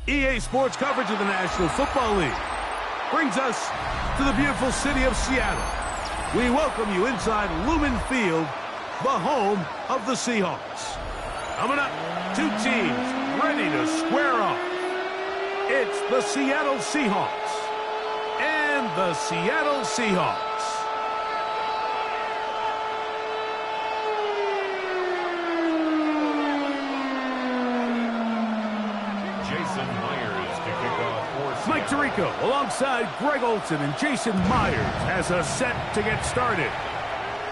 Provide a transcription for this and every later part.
EA Sports coverage of the National Football League brings us to the beautiful city of Seattle. We welcome you inside Lumen Field, the home of the Seahawks. Coming up, two teams ready to square off. It's the Seattle Seahawks and the Seattle Seahawks. Mike Tirico alongside Greg Olsen, and Jason Myers has us set to get started.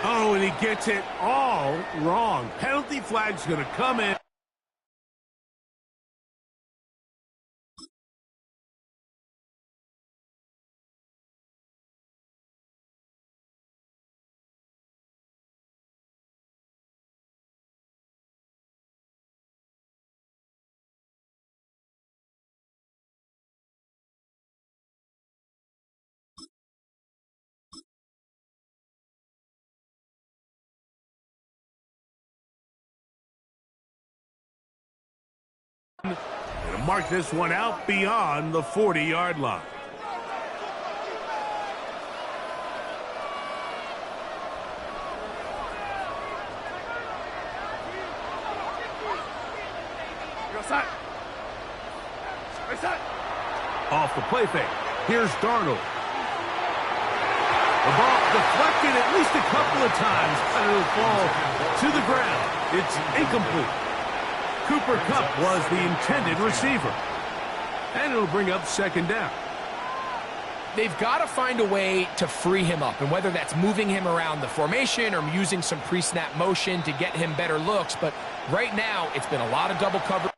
Oh, and he gets it all wrong. Penalty flag's going to come in. Going to mark this one out beyond the 40-yard line. Off the play fake. Here's Darnold. The ball deflected at least a couple of times, and it'll fall to the ground. It's incomplete. Cooper Kupp was the intended receiver. And it'll bring up second down. They've got to find a way to free him up, and whether that's moving him around the formation or using some pre-snap motion to get him better looks. But right now, it's been a lot of double coverage.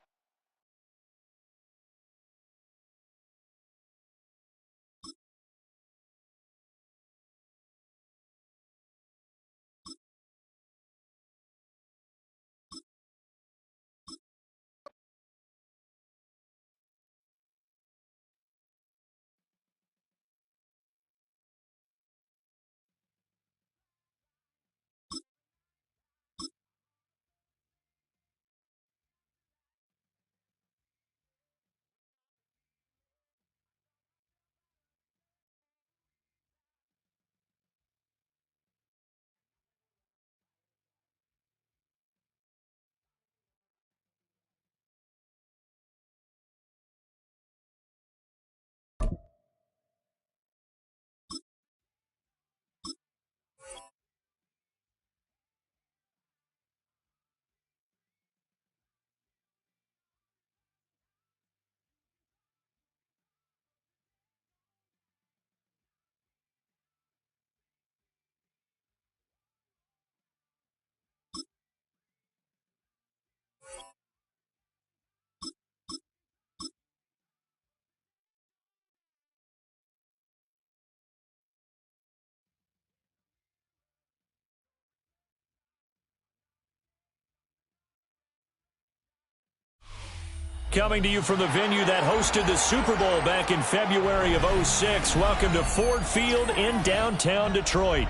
Coming to you from the venue that hosted the Super Bowl back in February of '06. Welcome to Ford Field in downtown Detroit.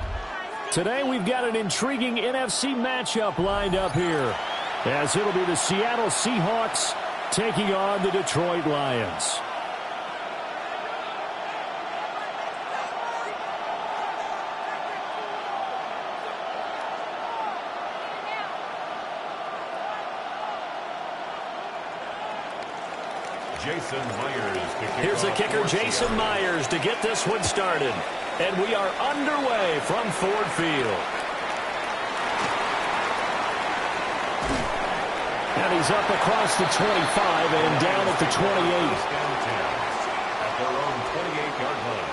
Today we've got an intriguing NFC matchup lined up here, as it'll be the Seattle Seahawks taking on the Detroit Lions. Here's the kicker, Jason Myers, to get this one started. And we are underway from Ford Field. And he's up across the 25 and down at the 28. At their own 28-yard line.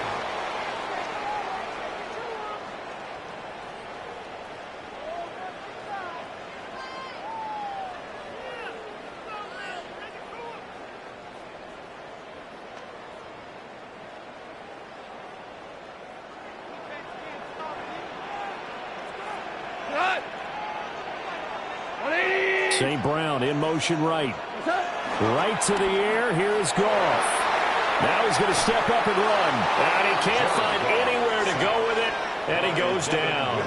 St. Brown in motion right. Right to the air. Here is Goff. Now he's going to step up and run. And he can't find anywhere to go with it. And he goes down.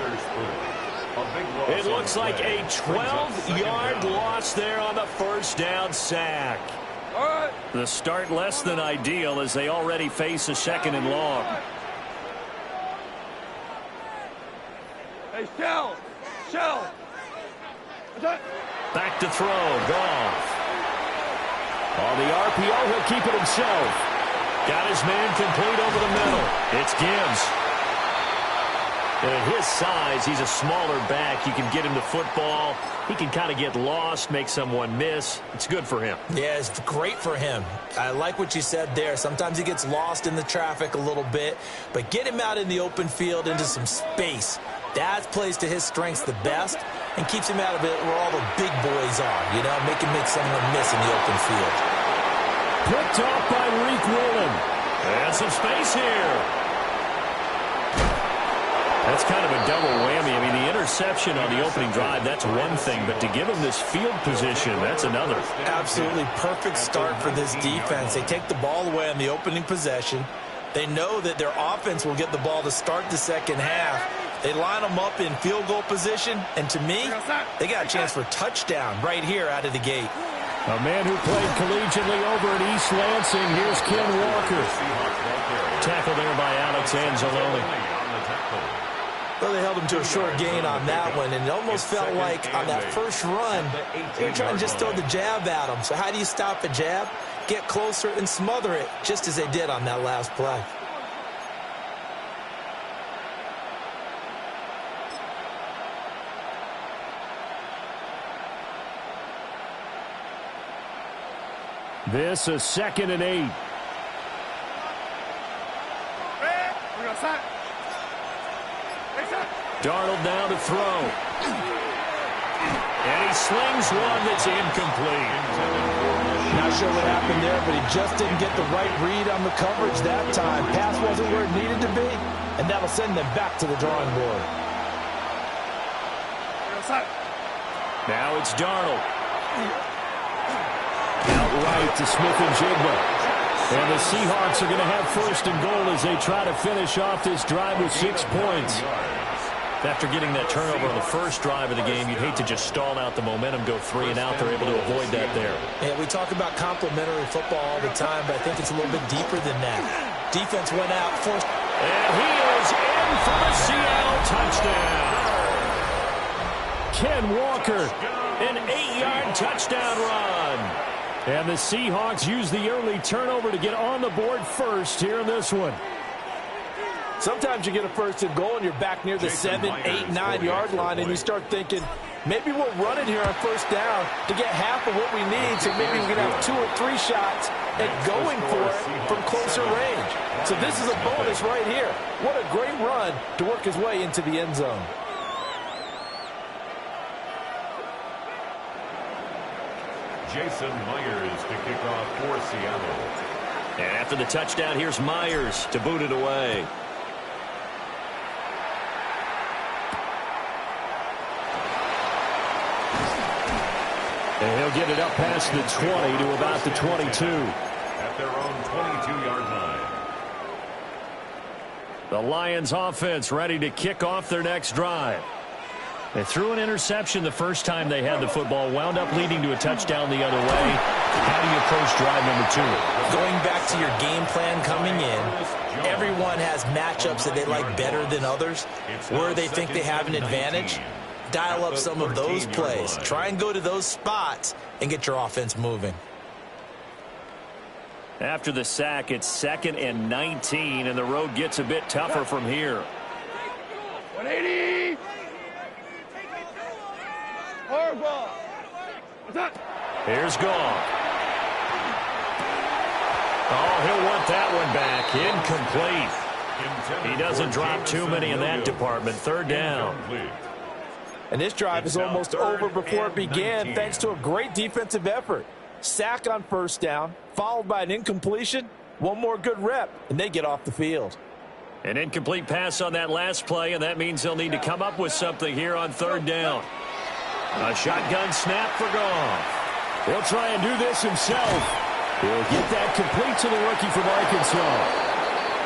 It looks like a 12-yard loss there on the first down sack. The start less than ideal as they already face a 2nd and long. Hey, Shell! Back to throw. Goff. On the RPO, he'll keep it himself. Got his man complete over the middle. It's Gibbs. And at his size, he's a smaller back. You can get him the football. He can kind of get lost, make someone miss. It's good for him. Yeah, it's great for him. I like what you said there. Sometimes he gets lost in the traffic a little bit, but get him out in the open field into some space. That plays to his strengths the best and keeps him out of it where all the big boys are, you know, make someone miss in the open field. Picked off by Reek Woolen. And some space here. That's kind of a double whammy. I mean, the interception on the opening drive, that's one thing, but to give him this field position, that's another. Absolutely perfect start for this defense. They take the ball away on the opening possession. They know that their offense will get the ball to start the second half. They line them up in field goal position, and to me, they got a chance for a touchdown right here out of the gate. A man who played collegiately over at East Lansing. Here's Ken Walker. Tackle there by Alex Anzalone. Well, they held him to a short gain on that one, and it almost felt like on that first run, they were trying to just throw the jab at him. So how do you stop a jab? Get closer and smother it, just as they did on that last play. This is 2nd and 8. Darnold now to throw. And he slings one that's incomplete. Not sure what happened there, but he just didn't get the right read on the coverage that time. Pass wasn't where it needed to be, and that'll send them back to the drawing board. Now it's Darnold. Outright to Smith-Njigba. And the Seahawks are going to have 1st and goal as they try to finish off this drive with 6 points. After getting that turnover on the first drive of the game, you'd hate to just stall out the momentum, go 3 and out. They're able to avoid that there. Yeah, we talk about complementary football all the time, but I think it's a little bit deeper than that. Defense went out, forced. And he is in for the Seattle touchdown. Ken Walker, an 8-yard touchdown run. And the Seahawks use the early turnover to get on the board first here in this one. Sometimes you get a 1st and goal and you're back near the 7, 8, 9-yard line, and you start thinking, maybe we'll run it here on 1st down to get half of what we need, so maybe we can have 2 or 3 shots at going for it from closer range. So this is a bonus right here. What a great run to work his way into the end zone. Jason Myers to kick off for Seattle. And after the touchdown, here's Myers to boot it away. And he'll get it up past the 20 to about the 22. At their own 22-yard line. The Lions offense ready to kick off their next drive. They threw an interception the first time they had the football, wound up leading to a touchdown the other way. How do you approach drive number 2? Going back to your game plan coming in, everyone has matchups that they like better than others, where they think they have an advantage. Dial up some of those plays. Try and go to those spots and get your offense moving. After the sack, it's 2nd and 19, and the road gets a bit tougher from here. 180. Horrible. Here's Goff. Oh, he'll want that one back. Incomplete. He doesn't drop too many in that department. 3rd down. And this drive is almost over before it began, thanks to a great defensive effort. Sack on 1st down, followed by an incompletion. One more good rep, and they get off the field. An incomplete pass on that last play, and that means they'll need to come up with something here on 3rd down. A shotgun snap for Goff. He'll try and do this himself. He'll get that complete to the rookie from Arkansas.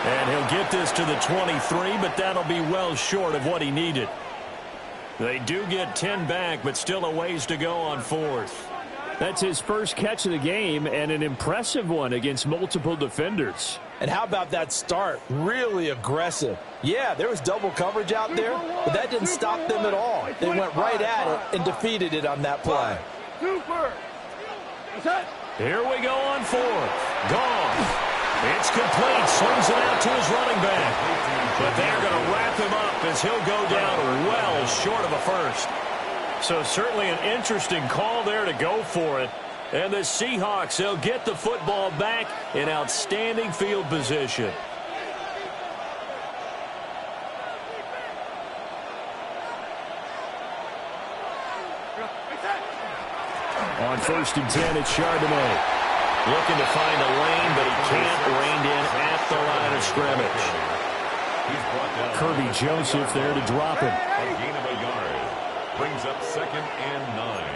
And he'll get this to the 23, but that'll be well short of what he needed. They do get 10 back, but still a ways to go on 4th. That's his first catch of the game, and an impressive one against multiple defenders. And how about that start? Really aggressive. Yeah, there was double coverage out there, but that didn't stop them at all. They went right at it and defeated it on that play. Here we go on fourth. Gone. It's complete. Swings it out to his running back. But they're going to wrap him up as he'll go down well short of a first. So certainly an interesting call there to go for it. And the Seahawks, they'll get the football back in outstanding field position. On 1st and 10, it's Chardonnay. Looking to find a lane, but he can't. Reined in at the line of scrimmage. Kirby Joseph there to drop him. A gain of a yard. Brings up 2nd and 9.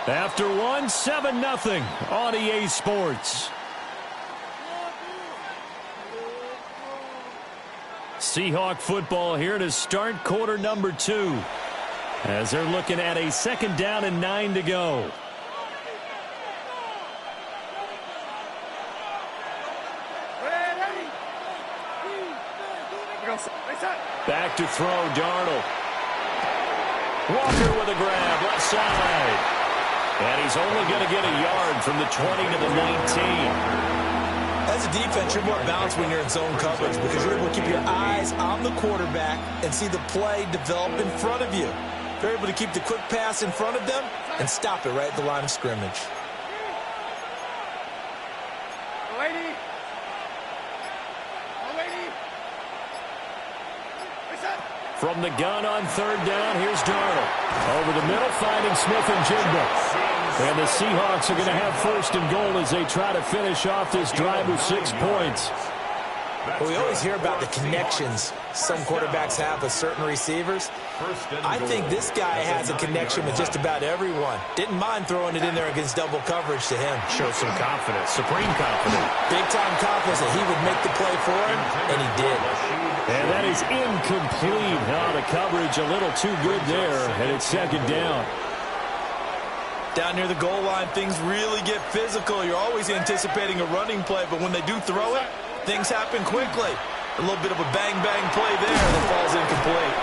After 1, 7-0 on EA Sports. Seahawk football here to start quarter number 2. As they're looking at a 2nd down and 9 to go. Back to throw, Darnold. Walker with a grab, left side. And he's only going to get a yard from the 20 to the 19. As a defense, you're more balanced when you're in zone coverage because you're able to keep your eyes on the quarterback and see the play develop in front of you. You're able to keep the quick pass in front of them and stop it right at the line of scrimmage. From the gun on 3rd down, here's Darnold. Over the middle, finding Smith and Jigba. And the Seahawks are going to have 1st and goal as they try to finish off this drive with 6 points. Well, we always hear about the connections some quarterbacks have with certain receivers. I think this guy has a connection with just about everyone. Didn't mind throwing it in there against double coverage to him. Shows some confidence, supreme confidence. Big-time confidence that he would make the play for him, and he did. And that is incomplete. The coverage a little too good there, and it's 2nd down. Down near the goal line, things really get physical. You're always anticipating a running play, but when they do throw it, things happen quickly. A little bit of a bang-bang play there that falls incomplete.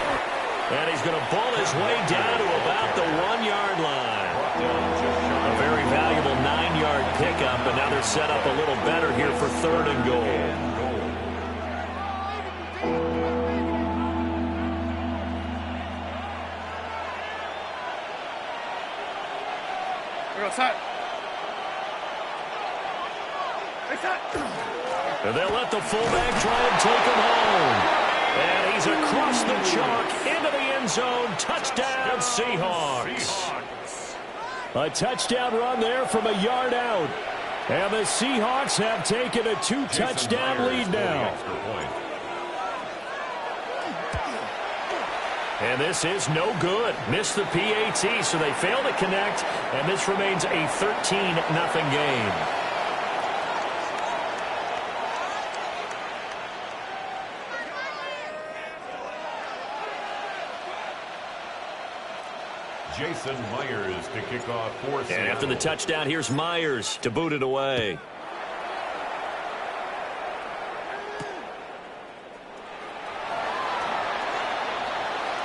And he's going to bull his way down to about the 1-yard line. A very valuable 9-yard pickup, and now they're set up a little better here for 3rd and goal. And they'll let the fullback try and take him home. And he's across the chalk into the end zone. Touchdown, Seahawks. A touchdown run there from a yard out. And the Seahawks have taken a 2-touchdown lead now. And this is no good. Missed the PAT, so they fail to connect. And this remains a 13-0 game. Jason Myers to kick off for Seattle. And after the touchdown, here's Myers to boot it away.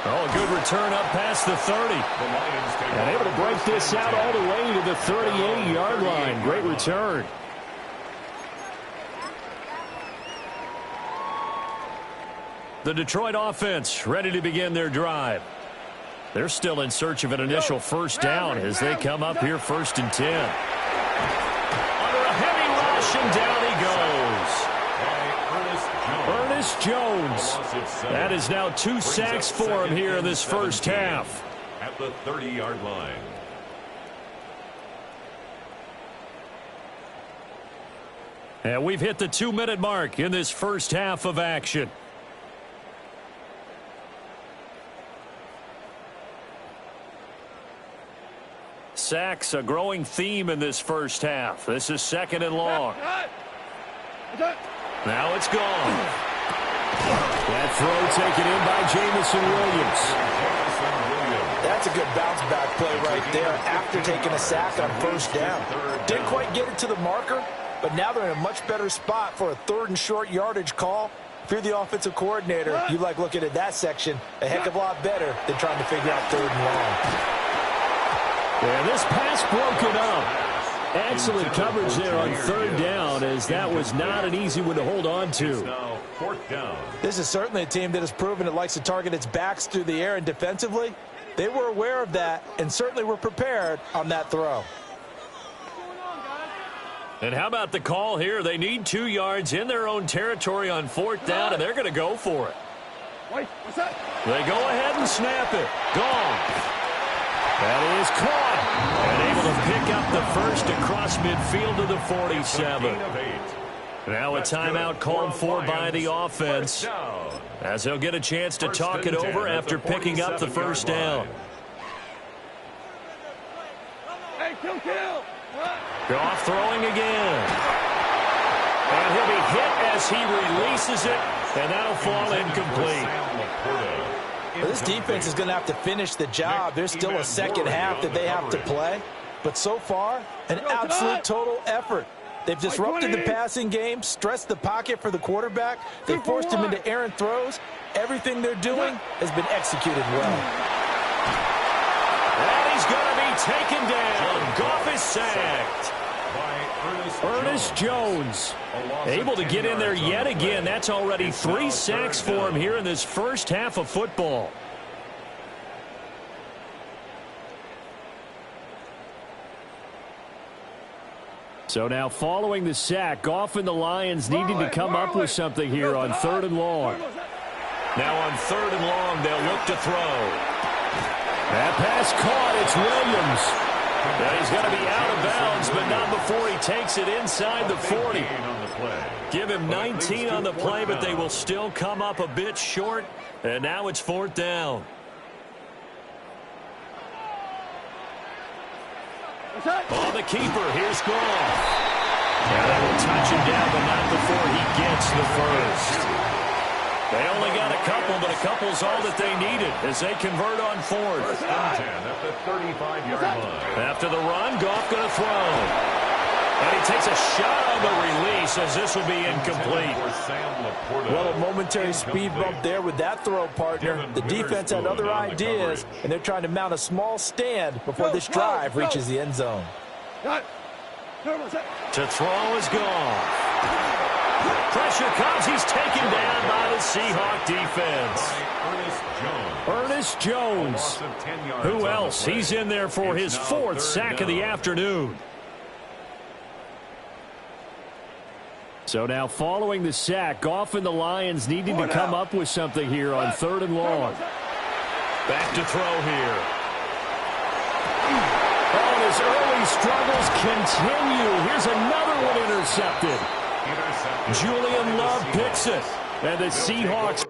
Oh, a good return up past the 30. And able to break this out all the way to the 38-yard line. Great return. The Detroit offense ready to begin their drive. They're still in search of an initial 1st down as they come up here 1st and 10. Under a heavy rush, and down he goes. Ernest Jones. That is now 2 sacks for him here in this first half. At the 30-yard line. And we've hit the 2-minute mark in this first half of action. Sacks, a growing theme in this first half. This is 2nd and long. Now it's gone. That throw taken in by Jamison Williams. That's a good bounce-back play right there after taking a sack on first down. Didn't quite get it to the marker, but now they're in a much better spot for a 3rd and short yardage call. If you're the offensive coordinator, you like looking at that section a heck of a lot better than trying to figure out 3rd and long. And this pass broken up. Excellent coverage there on 3rd down, as that was not an easy one to hold on to. Now 4th down. This is certainly a team that has proven it likes to target its backs through the air, and defensively, they were aware of that and certainly were prepared on that throw. And how about the call here? They need 2 yards in their own territory on 4th down, and they're going to go for it. Wait, what's that? They go ahead and snap it. Gone. That is caught. And able to pick up the first across midfield to the 47. Now a timeout called for by the offense, as they'll get a chance to talk it over after picking up the first down. Hey, kill. Goff throwing again. And he'll be hit as he releases it, and that'll fall incomplete. Well, this defense is going to have to finish the job. There's still a second half that they have to play. But so far, an absolute total effort. They've disrupted the passing game, stressed the pocket for the quarterback. They forced him into errant throws. Everything they're doing has been executed well. And he's going to be taken down. Goff is sacked. Ernest Jones able to get in there yet again. That's already 3 sacks for him here in this first half of football. So now following the sack, Goff and the Lions needing to come up with something here on 3rd and long. Now on 3rd and long, they'll look to throw. That pass caught. It's Williams. And he's going to be out of bounds, but not before he takes it inside the 40. Give him 19 on the play, but they will still come up a bit short. And now it's 4th down. On the keeper, here's Goff. And they will touch him down, but not before he gets the first. They only got a couple, but a couple's all that they needed as they convert on 4th. At the 35-yard line. After the run, Goff going to throw. And he takes a shot on the release as this will be incomplete. Well, a momentary speed bump there with that throw, partner. The defense had other ideas, and they're trying to mount a small stand before this drive reaches the end zone. To throw is Goff. Pressure comes. He's taken down by the Seahawk defense. Ernest Jones. Who else? He's in there for his 4th sack of the afternoon. So now following the sack, Goff and the Lions needing to come up with something here on 3rd and long. Back to throw here. Oh, his early struggles continue. Here's another one intercepted. Julian Love picks it. And the Seahawks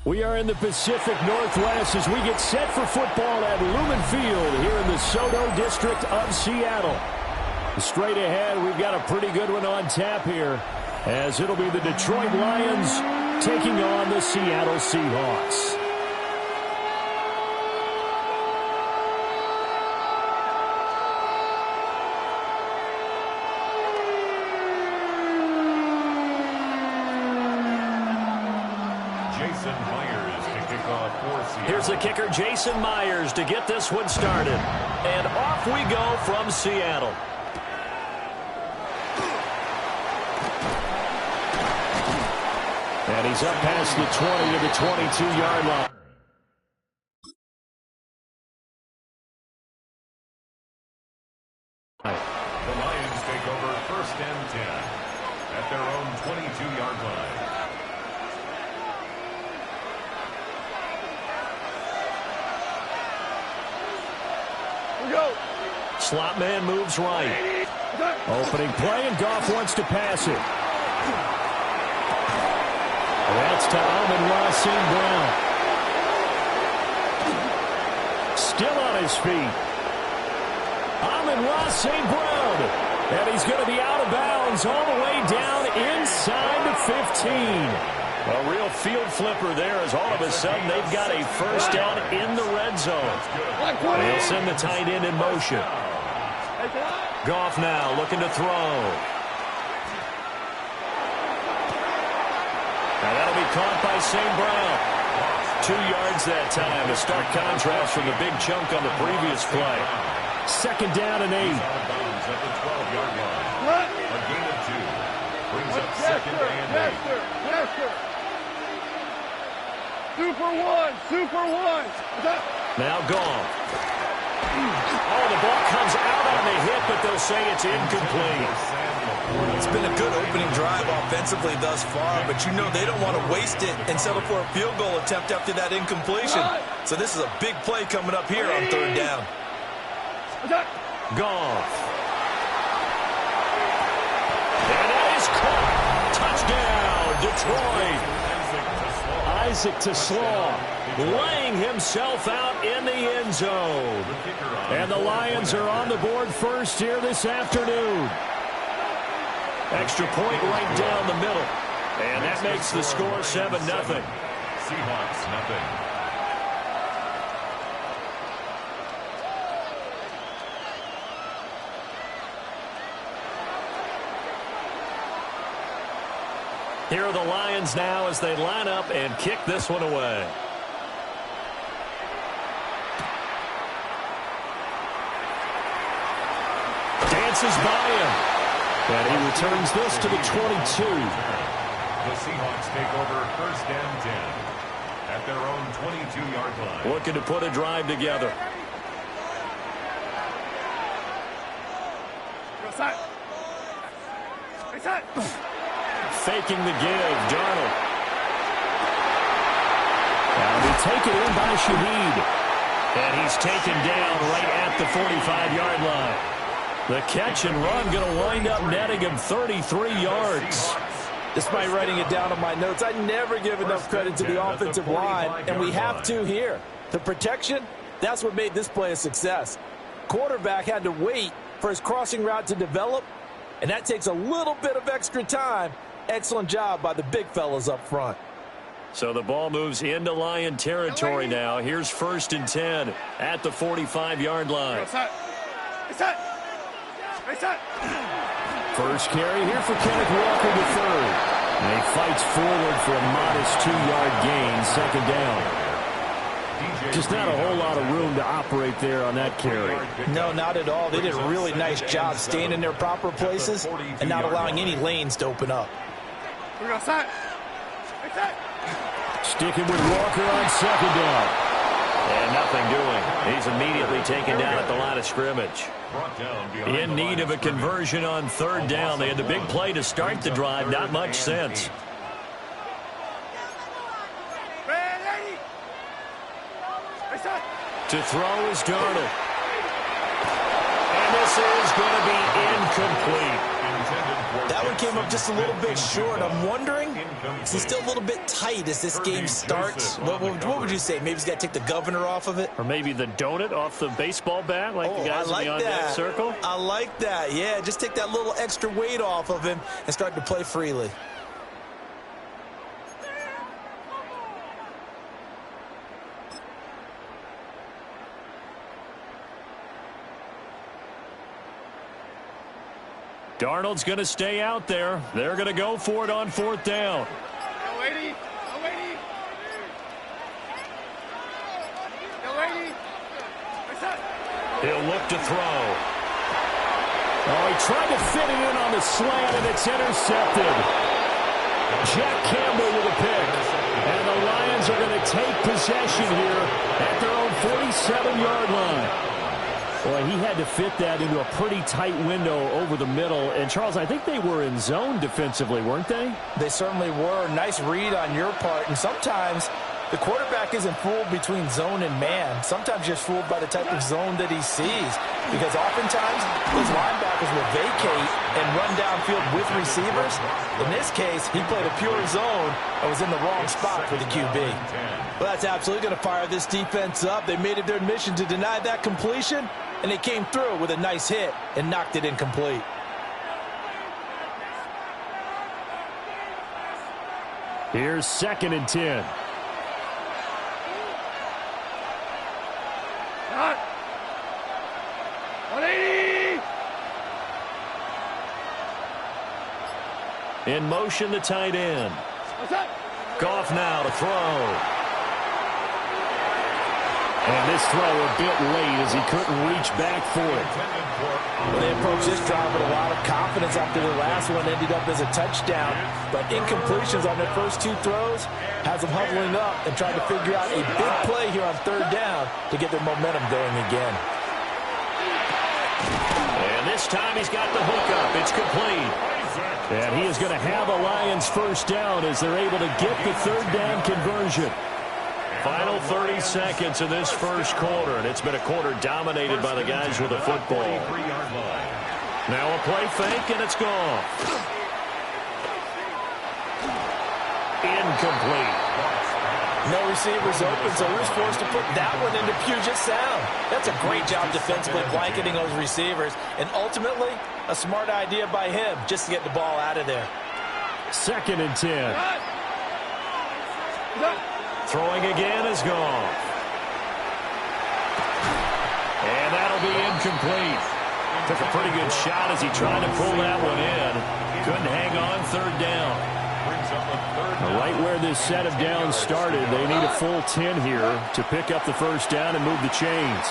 We are in the Pacific Northwest as we get set for football at Lumen Field here in the Soto District of Seattle. Straight ahead, we've got a pretty good one on tap here, as it'll be the Detroit Lions taking on the Seattle Seahawks. Here's the kicker, Jason Myers, to get this one started. And off we go from Seattle. And he's up past the 20 to the 22-yard line. The Lions take over 1st and 10 at their own 22-yard line. Go. Slot man moves right. Opening play, and Goff wants to pass it. That's to Amon-Ra St. Brown. Still on his feet. Amon-Ra St. Brown. And he's going to be out of bounds all the way down inside the 15. A real field flipper there, as all of a sudden they've got a first down in the red zone. They'll send the tight end in motion. Goff now looking to throw. Now that'll be caught by St. Brown. 2 yards that time. A stark contrast from the big chunk on the previous play. 2nd down and 8. At the 12-yard line. A gain of 2. Brings up 2nd and 8. Super one. Now Goff. Oh, the ball comes out on the hit, but they'll say it's incomplete. It's been a good opening drive offensively thus far, but you know they don't want to waste it and settle for a field goal attempt after that incompletion. So this is a big play coming up here on 3rd down. Goff. And that is caught. Touchdown, Detroit. Isaac to Slaw, laying himself out in the end zone. And the Lions are on the board first here this afternoon. Extra point right down the middle. And that makes the score 7-0. Seahawks, nothing. Here are the Lions now as they line up and kick this one away. Dances by him. And he returns this to the 22. The Seahawks take over 1st and 10 at their own 22-yard line. Looking to put a drive together. Faking the give, Darnold. Now be taken in by Shaheed. And he's taken down right at the 45-yard line. The catch and run going to wind up netting him 33 yards. Despite writing it down on my notes, I never give enough credit to the offensive line, and we have to here. The protection, that's what made this play a success. Quarterback had to wait for his crossing route to develop, and that takes a little bit of extra time. Excellent job by the big fellas up front. So the ball moves into Lion territory now. Here's 1st and 10 at the 45-yard line. First carry here for Kenneth Walker III. And he fights forward for a modest 2-yard gain, 2nd down. Just not a whole lot of room to operate there on that carry. No, not at all. They did a really nice job staying in their proper places and not allowing any lanes to open up. Sticking with Walker on 2nd down. And nothing doing. He's immediately taken down at the line of scrimmage. In need of a conversion on 3rd down. They had the big play to start the drive. Not much sense. To throw is Darnold. And this is going to be incomplete. That one came up just a little bit short. I'm wondering, is he still a little bit tight as this game starts? What would you say? Maybe he's got to take the governor off of it? Or maybe the donut off the baseball bat like the guys in the on-deck circle? I like that. Yeah, just take that little extra weight off of him and start to play freely. Darnold's going to stay out there. They're going to go for it on 4th down. He'll look to throw. Oh, he tried to fit it in on the slant, and it's intercepted. Jack Campbell with a pick. And the Lions are going to take possession here at their own 47-yard line. Boy, he had to fit that into a pretty tight window over the middle. And, Charles, I think they were in zone defensively, weren't they? They certainly were. Nice read on your part. And sometimes the quarterback isn't fooled between zone and man. Sometimes you're fooled by the type of zone that he sees. Because oftentimes, those linebackers will vacate and run downfield with receivers. In this case, he played a pure zone and was in the wrong spot for the QB. Well, that's absolutely going to fire this defense up. They made it their mission to deny that completion, and they came through with a nice hit and knocked it incomplete. Here's 2nd and 10. Hot. 180. In motion, the tight end. Goff now to throw. And this throw a bit late as he couldn't reach back for it. Well, they approached this drive with a lot of confidence after the last one ended up as a touchdown. But incompletions on their first 2 throws has them huddling up and trying to figure out a big play here on 3rd down to get their momentum going again. And this time he's got the hook up. It's complete. And he is going to have a Lions first down as they're able to get the 3rd down conversion. Final 30 seconds of this first quarter, and it's been a quarter dominated by the guys with the football. Now a play fake, and it's gone. Incomplete. No receivers open, so he was forced to put that one into Puget Sound. That's a great job defensively blanketing those receivers, and ultimately a smart idea by him just to get the ball out of there. 2nd and 10. Throwing again is gone. And that'll be incomplete. Took a pretty good shot as he tried to pull that one in. Couldn't hang on 3rd down. Right where this set of downs started, they need a full 10 here to pick up the first down and move the chains.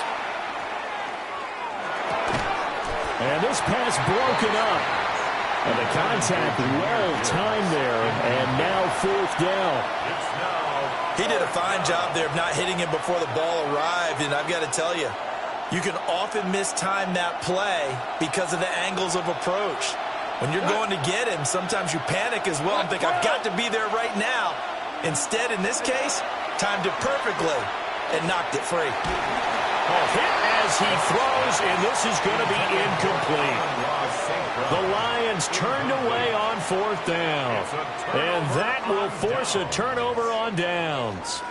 And this pass broken up. And the contact well-timed there. And now 4th down. He did a fine job there of not hitting him before the ball arrived, and I've got to tell you, you can often mistime that play because of the angles of approach. When you're going to get him, sometimes you panic as well and think, I've got to be there right now. Instead, in this case, timed it perfectly and knocked it free. Hit as he throws, and this is going to be incomplete. The Lions turned away on 4th down, and that will force a turnover on downs.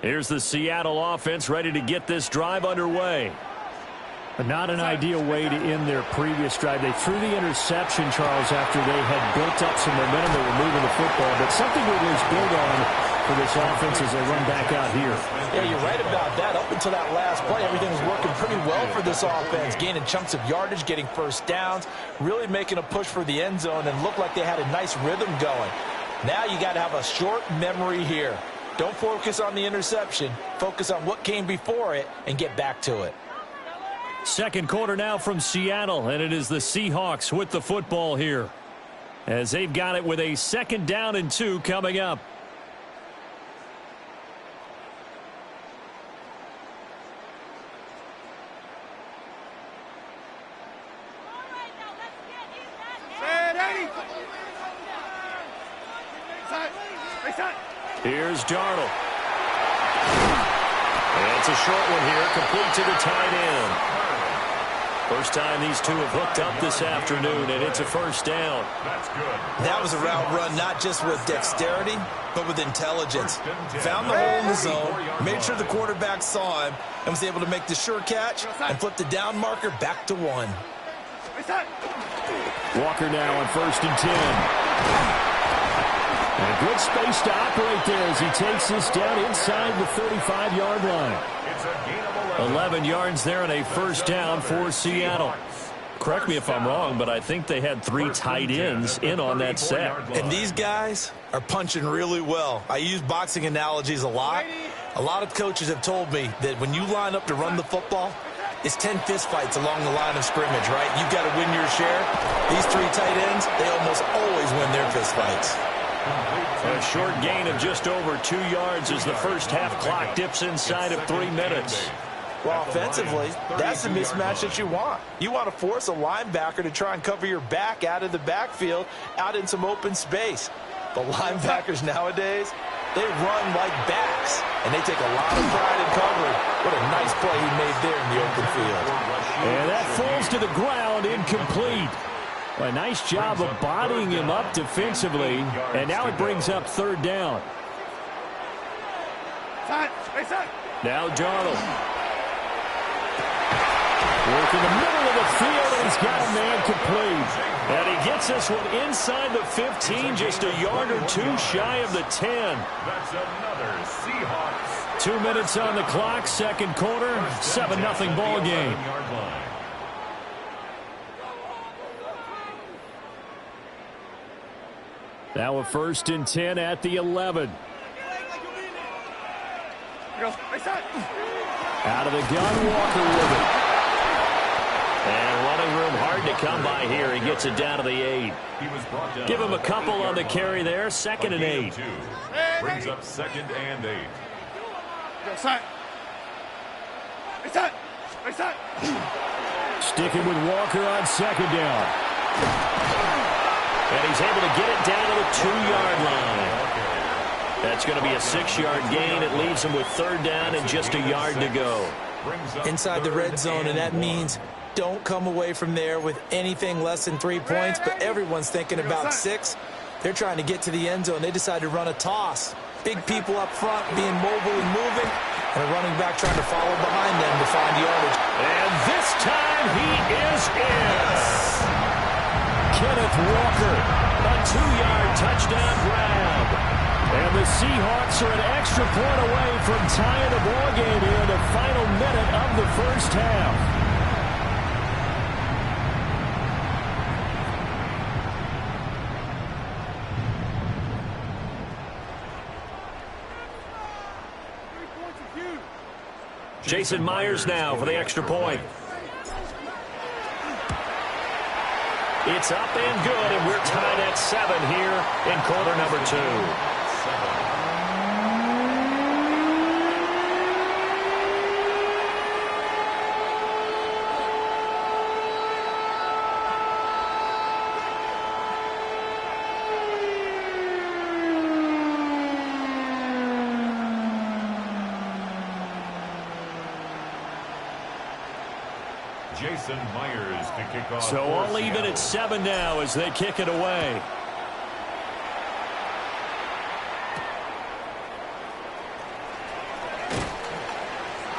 Here's the Seattle offense ready to get this drive underway. But not an ideal way to end their previous drive. They threw the interception, Charles, after they had built up some momentum. They were moving the football, but something to at least build on for this offense as they run back out here. Yeah, you're right about that. Up until that last play, everything was working pretty well for this offense, gaining chunks of yardage, getting first downs, really making a push for the end zone, and looked like they had a nice rhythm going. Now you got to have a short memory here. Don't focus on the interception. Focus on what came before it and get back to it. Second quarter now from Seattle, and it is the Seahawks with the football here as they've got it with a 2nd down and 2 coming up. Here's Darnold. And it's a short one here, complete to the tight end. First time these two have hooked up this afternoon, and it's a first down. That's good. That was a route run not just with dexterity, but with intelligence. Found the hole in the zone, made sure the quarterback saw him, and was able to make the sure catch and flip the down marker back to 1. Walker now on 1st and 10. And good space to operate there as he takes this down inside the 35-yard line. It's a gain of 11 yards there and a first down for Seattle. Correct me if I'm wrong, but I think they had 3 tight ends in on that set. And these guys are punching really well. I use boxing analogies a lot. A lot of coaches have told me that when you line up to run the football, it's 10 fistfights along the line of scrimmage, right? You've got to win your share. These 3 tight ends, they almost always win their fistfights. A short gain of just over 2 yards as the first half clock dips inside of 3 minutes. Well, offensively, that's the mismatch that you want. You want to force a linebacker to try and cover your back out of the backfield, out in some open space. The linebackers nowadays, they run like backs, and they take a lot of pride in covering. What a nice play he made there in the open field. And that falls to the ground, incomplete. A nice job of bodying him up defensively, and now it brings up 3rd down. Now Darnold. Working the middle of the field, and he's got a man complete. And he gets this one inside the 15, just a yard or 2 shy of the 10. That's another Seahawks. 2 minutes on the clock, second quarter, 7-0 ball game. Now a 1st and 10 at the 11. Out of the gun, Walker with it. And running room hard to come by here. He gets it down to the 8. Give him a couple on the carry there. 2nd and 8. Brings up 2nd and 8. Sticking with Walker on 2nd down. And he's able to get it down to the 2-yard line. That's going to be a 6-yard gain. It leaves him with 3rd down and just a yard to go. Inside the red zone, and that means don't come away from there with anything less than 3 points, but everyone's thinking about 6. They're trying to get to the end zone. They decide to run a toss. Big people up front being mobile and moving, and a running back trying to follow behind them to find yardage. And this time he is in. Kenneth Walker, a 2-yard touchdown grab. And the Seahawks are an extra point away from tying the ball game here in the final minute of the first half. Jason Myers now for the extra point. It's up and good, and we're tied at 7 here in quarter number 2. Jason Myers to kick off. So all even at 7 now as they kick it away.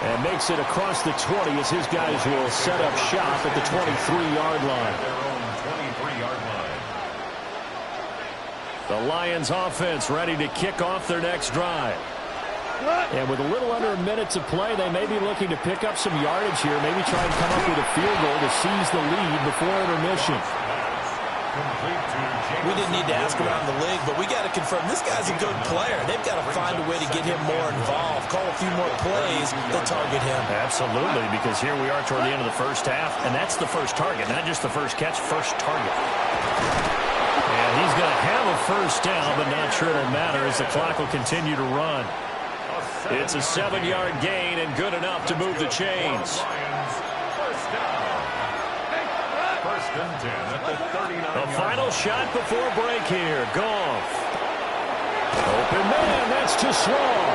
And makes it across the 20 as his guys will set up shop at the 23-yard line. Their own 23-yard line. The Lions offense ready to kick off their next drive. And with a little under a minute to play, they may be looking to pick up some yardage here, maybe try and come up with a field goal to seize the lead before intermission. We didn't need to ask around the league, but we got to confirm this guy's a good player. They've got to find a way to get him more involved, call a few more plays that target him. Absolutely, because here we are toward the end of the first half, and that's the first target, not just the first catch, first target. And he's going to have a first down, but not sure it'll matter as the clock will continue to run. It's a 7-yard gain and good enough to move the chains. First down. First and 10 at the 39. A final shot before break here. Goff. Open man, that's too small.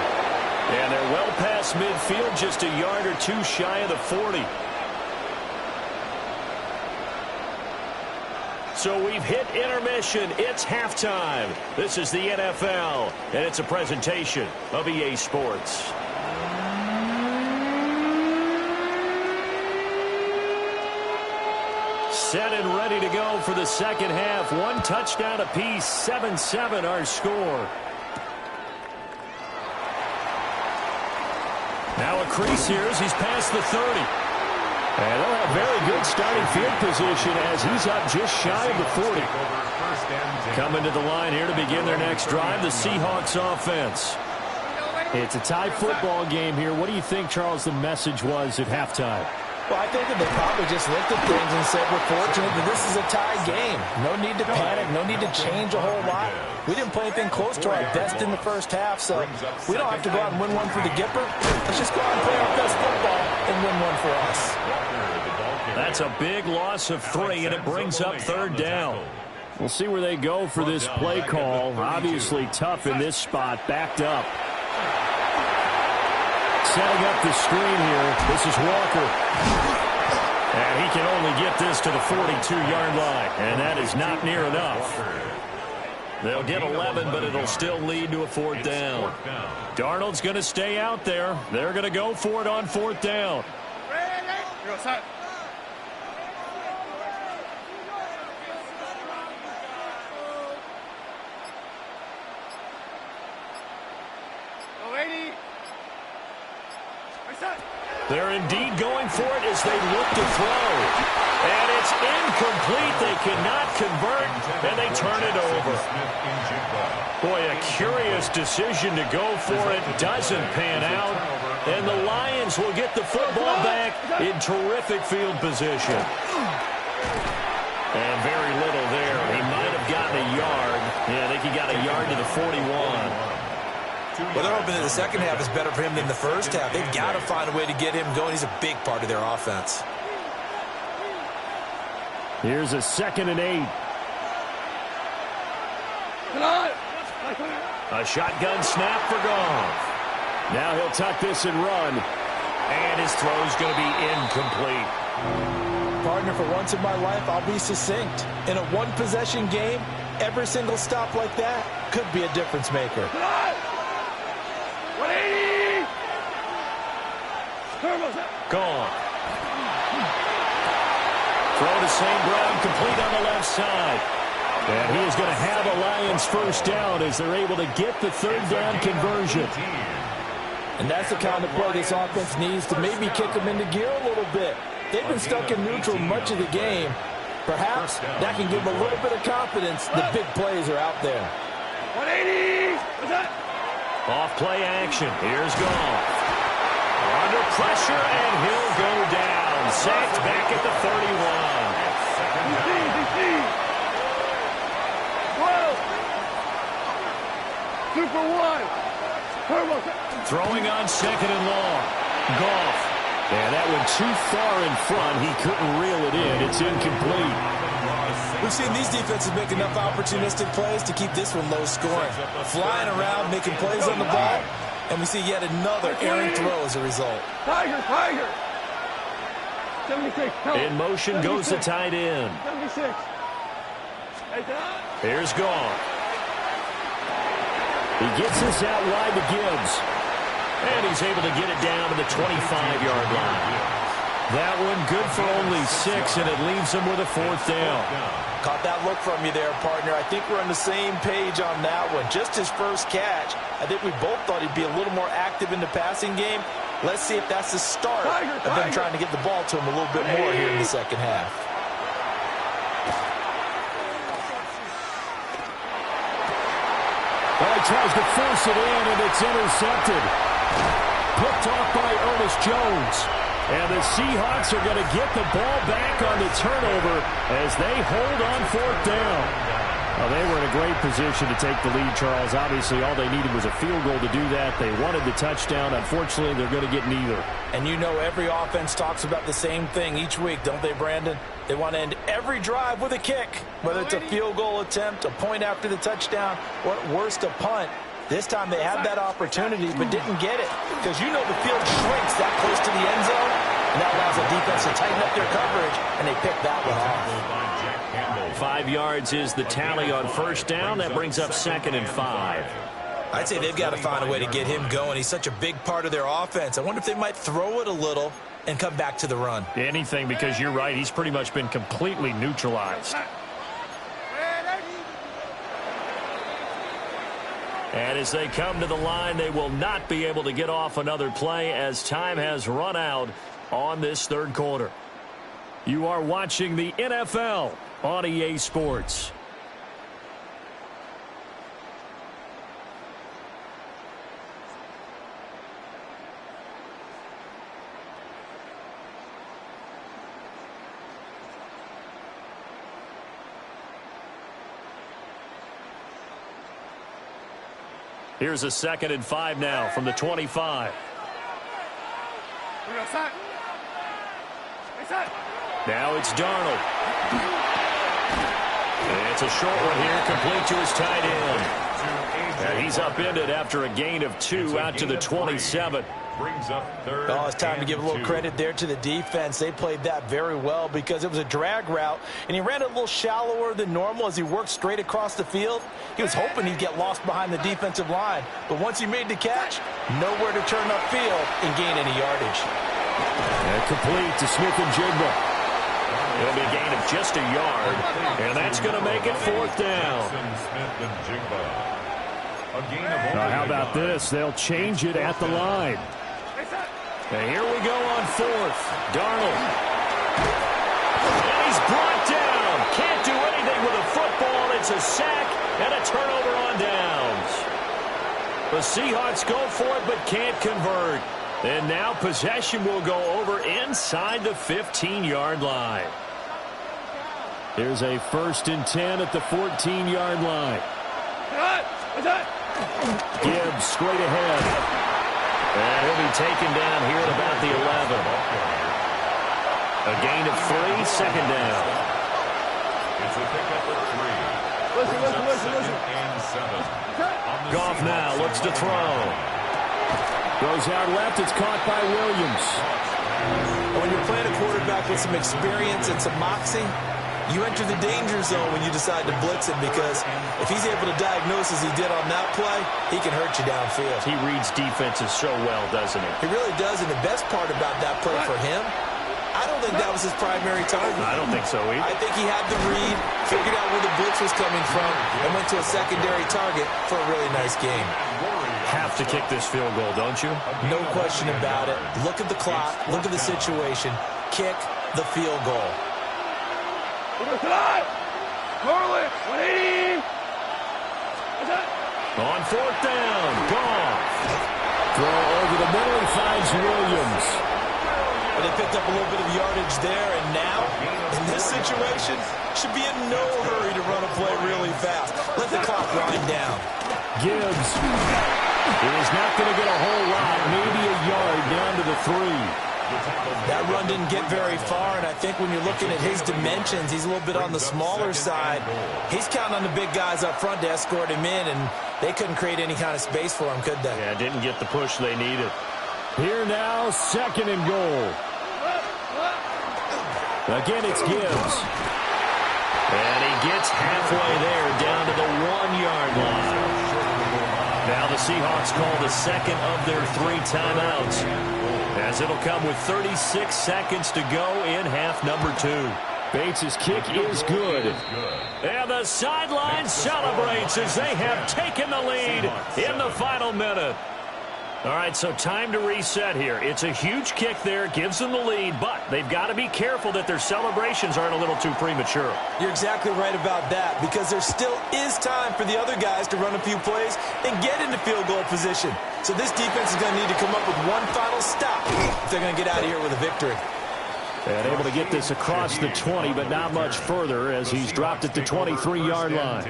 And they're well past midfield, just a yard or two shy of the 40. So we've hit intermission. It's halftime. This is the NFL, and it's a presentation of EA Sports. Set and ready to go for the second half. One touchdown apiece, 7-7 our score. Now a crease here as he's past the 30. And they'll have very good starting field position as he's up just shy of the 40. Coming to the line here to begin their next drive, the Seahawks offense. It's a tie football game here. What do you think, Charles, the message was at halftime? Well, I think that they probably just looked at things and said, we're fortunate that this is a tie game. No need to panic. No need to change a whole lot. We didn't play anything close to our best in the first half, so we don't have to go out and win one for the Gipper. Let's just go out and play our best football and win one for us. That's a big loss of 3, and it brings up third down. We'll see where they go for this play call. Obviously tough in this spot, backed up. Setting up the screen here. This is Walker. And he can only get this to the 42-yard line. And that is not near enough. They'll get 11, but it'll still lead to a fourth down. Darnold's going to stay out there. They're going to go for it on fourth down. They're indeed going for it as they look to throw. And it's incomplete. They cannot convert, and they turn it over. Boy, a curious decision to go for it. Doesn't pan out. And the Lions will get the football back in terrific field position. And very little there. He might have gotten a yard. Yeah, I think he got a yard to the 41. Well, they're hoping that the second half is better for him than the first half. They've got to find a way to get him going. He's a big part of their offense. Here's a 2nd and 8. A shotgun snap for Goff. Now he'll tuck this and run. And his throw's going to be incomplete. Partner, for once in my life, I'll be succinct. In a one-possession game, every single stop like that could be a difference maker. 180! Gone. Throw to St. Brown, complete on the left side. And he is going to have a Lions first down as they're able to get the third down conversion. And that's the kind of play this offense needs to maybe kick them into gear a little bit. They've been stuck in neutral much of the game. Perhaps that can give them a little bit of confidence. The big plays are out there. 180! What's that? Off play action. Here's Goff. Under pressure, and he'll go down. Sacked back at the 31. Super one. Throwing on 2nd and long. Goff. And that one too far in front. He couldn't reel it in. It's incomplete. We've seen these defenses make enough opportunistic plays to keep this one low scoring. Flying around, making plays on the ball, and we see yet another errant throw as a result. Tiger, Tiger. 76. In motion goes the tight end. 76. Here's Goff. He gets this out wide to Gibbs. And he's able to get it down to the 25-yard line. That one good for only 6, and it leaves him with a fourth down. Caught that look from you there, partner. I think we're on the same page on that one. Just his first catch. I think we both thought he'd be a little more active in the passing game. Let's see if that's the start of them trying to get the ball to him a little bit more here in the second half. Well, he tries to force it in, and it's intercepted. Picked off by Ernest Jones. And the Seahawks are going to get the ball back on the turnover as they hold on fourth down. Well, they were in a great position to take the lead, Charles. Obviously, all they needed was a field goal to do that. They wanted the touchdown. Unfortunately, they're going to get neither. And you know every offense talks about the same thing each week, don't they, Brandon? They want to end every drive with a kick, whether it's a field goal attempt, a point after the touchdown, or at worst a punt. This time they had that opportunity but didn't get it, because you know the field shrinks that close to the end zone, and that allows the defense to tighten up their coverage, and they pick that one off. 5 yards is the tally on first down. That brings up 2nd and 5. I'd say they've got to find a way to get him going. He's such a big part of their offense. I wonder if they might throw it a little and come back to the run. Anything, because you're right. He's pretty much been completely neutralized. And as they come to the line, they will not be able to get off another play as time has run out on this third quarter. You are watching the NFL on EA Sports. Here's a 2nd and 5 now from the 25. Now it's Darnold. And it's a short one here, complete to his tight end. And he's upended after a gain of 2 out to the 27. Oh, it's time to give a little credit there to the defense. They played that very well because it was a drag route, and he ran a little shallower than normal as he worked straight across the field. He was hoping he'd get lost behind the defensive line, but once he made the catch, nowhere to turn upfield and gain any yardage. And complete to Smith-Njigba. It'll be a gain of just a yard, and that's going to make it 4th down. Now, how about this? They'll change it at the line. And here we go on 4th. Darnold. And he's brought down. Can't do anything with a football. It's a sack and a turnover on downs. The Seahawks go for it but can't convert. And now possession will go over inside the 15-yard line. Here's a 1st and 10 at the 14-yard line. Gibbs straight ahead. And he'll be taken down here at about the 11. A gain of 3, 2nd down. It's a pickup of 3. Listen. Goff now looks to throw. Goes out left. It's caught by Williams. When you're playing a quarterback with some experience and some moxie, you enter the danger zone when you decide to blitz him, because if he's able to diagnose as he did on that play, he can hurt you downfield. He reads defenses so well, doesn't he? He really does, and the best part about that play for him, I don't think that was his primary target. I don't think so either. I think he had the read, figured out where the blitz was coming from, and went to a secondary target for a really nice game. Have to kick this field goal, don't you? No question about it. Look at the clock. Look at the situation. Kick the field goal. Corley, 180. On 4th down, Goff. Throw over the middle, he finds Williams. But they picked up a little bit of yardage there, and now, in this situation, should be in no hurry to run a play really fast. Let the clock wind down. Gibbs. He is not going to get a whole lot, maybe a yard down to the 3. That run didn't get very far, and I think when you're looking at his dimensions, he's a little bit on the smaller side. He's counting on the big guys up front to escort him in, and they couldn't create any kind of space for him, could they? Yeah, didn't get the push they needed. Here now, 2nd and goal. Again, it's Gibbs. And he gets halfway there, down to the 1-yard line. Now the Seahawks call the 2nd of their 3 timeouts, as it'll come with 36 seconds to go in half number 2. Bates' kick is good. And the sideline celebrates as they have taken the lead in the final minute. All right, so time to reset here. It's a huge kick there, gives them the lead, but they've got to be careful that their celebrations aren't a little too premature. You're exactly right about that, because there still is time for the other guys to run a few plays and get into field goal position. So this defense is going to need to come up with one final stop if they're going to get out of here with a victory. And able to get this across the 20, but not much further as he's dropped at the 23-yard line.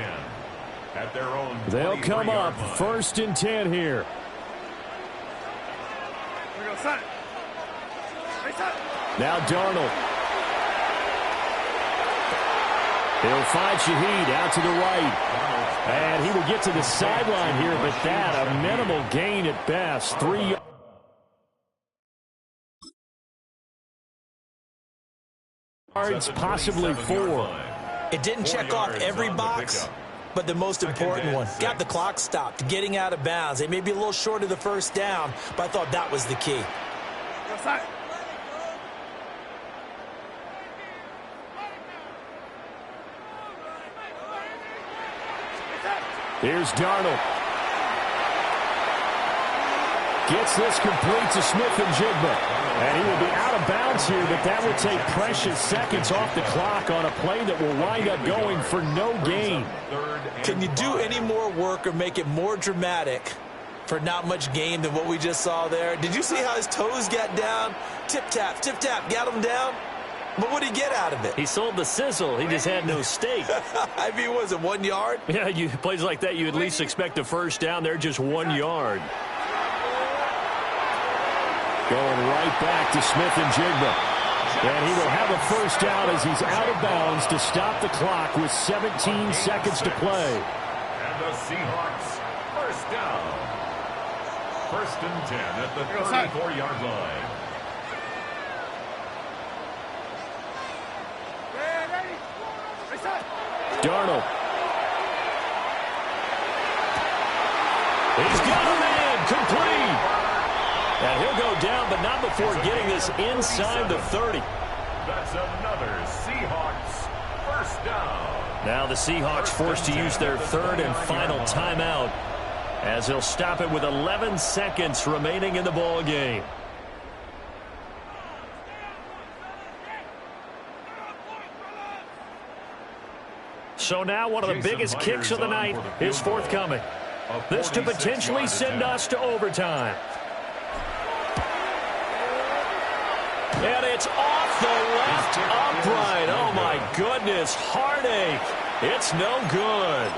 They'll come up 1st and 10 here. Now Darnold. He'll find Shaheed out to the right. And he will get to the sideline here, but that a minimal gain at best. 3 yards, possibly 4. It didn't check off every box, but the most important one. Got the clock stopped, getting out of bounds. They may be a little short of the first down, but I thought that was the key. Here's Darnold. Gets this complete to Smith-Njigba. And he will be out of bounds here, but that will take precious seconds off the clock on a play that will wind up going for no gain. Can you do any more work or make it more dramatic for not much gain than what we just saw there? Did you see how his toes got down? Tip-tap, got him down. But what did he get out of it? He sold the sizzle. He just had no steak. I mean, was it 1 yard? Yeah, plays like that, you at least expect a first down. They're just 1 yard. Going right back to Smith-Njigba. And he will have a first down as he's out of bounds to stop the clock with 17 seconds to play. And the Seahawks first down. 1st and 10 at the 34-yard line. Darnold. He's got him in. Complete. And he'll go down, but not before getting this inside the 30. That's another Seahawks first down. Now the Seahawks forced to use their 3rd and final timeout as they'll stop it with 11 seconds remaining in the ball game. So now one of the biggest kicks of the night is forthcoming. This to potentially send us to overtime. And it's off the left upright. Oh, my goodness. Heartache. It's no good.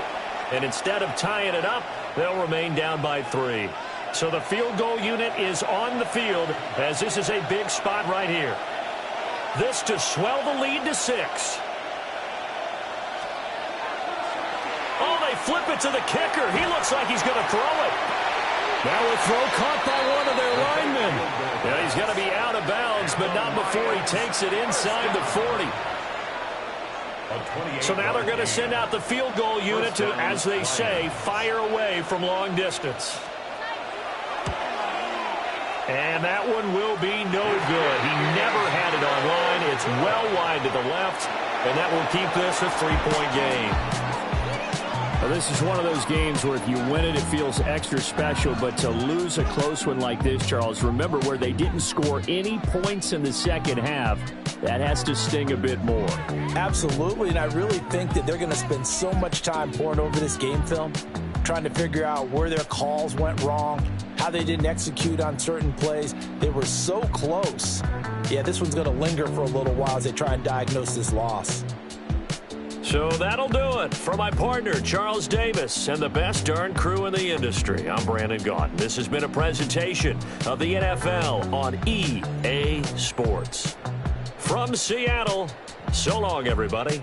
And instead of tying it up, they'll remain down by 3. So the field goal unit is on the field as this is a big spot right here. This to swell the lead to 6. Oh, they flip it to the kicker. He looks like he's going to throw it. Now a throw caught by one of their linemen. Yeah, he's going to be out of bounds, but not before he takes it inside the 40. So now they're going to send out the field goal unit to, as they say, fire away from long distance. And that one will be no good. He never had it online. It's well wide to the left, and that will keep this a 3-point game. Well, this is one of those games where if you win it, it feels extra special. But to lose a close one like this, Charles, remember where they didn't score any points in the second half, that has to sting a bit more. Absolutely, and I really think that they're going to spend so much time pouring over this game film, trying to figure out where their calls went wrong, how they didn't execute on certain plays. They were so close. Yeah, this one's going to linger for a little while as they try and diagnose this loss. So that'll do it. For my partner, Charles Davis, and the best darn crew in the industry, I'm Brandon Gaudin. This has been a presentation of the NFL on EA Sports. From Seattle, so long, everybody.